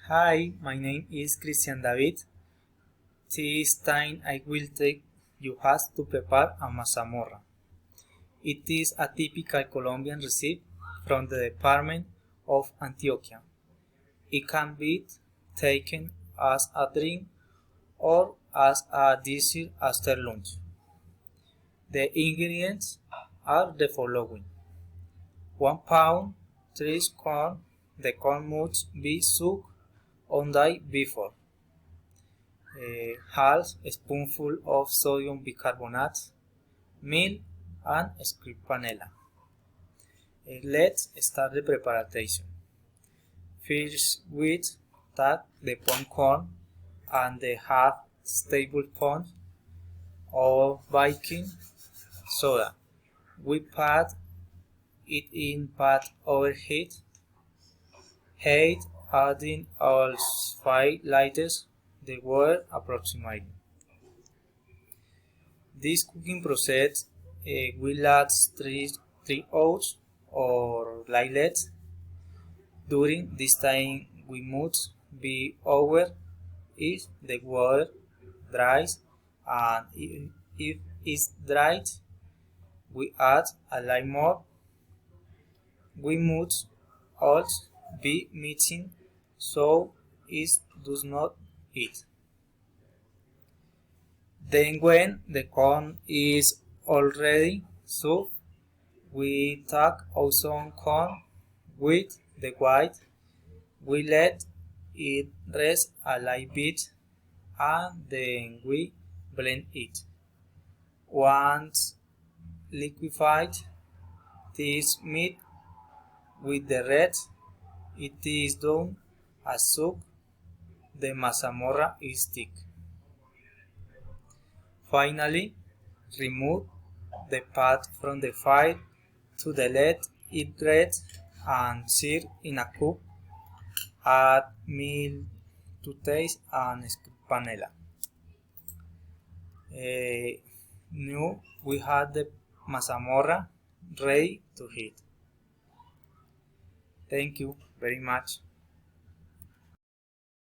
Hi, my name is Cristian David. This time I will take you how to prepare a mazamorra. It is a typical Colombian recipe from the department of Antioquia. It can be taken as a drink or as a dessert after lunch. The ingredients are the following: 1 pound 3 corn. The corn must be soaked on day before. Half a spoonful of sodium bicarbonate, milk, and scraped vanilla. Let's start the preparation. First, we take the corn and the half tablespoon of baking soda. We put it in pot overheat. Heat, adding all 5 liters the water approximately. This cooking process will last 3 hours or less. During this time, we must be aware if the water dries, and if it's dried, we add a little more. We must also be mixing so it does not eat. Then when the corn is already soaked, we take our some corn with the white. We let it rest a little bit and then we blend it. Once liquefied, this meat with the rest, it is done as soak. The mazamorra is thick. Finally, remove the pot from the fire to let it rest and serve in a cup. Add milk to taste and vanilla. Now we have the mazamorra ready to eat. Thank you very much.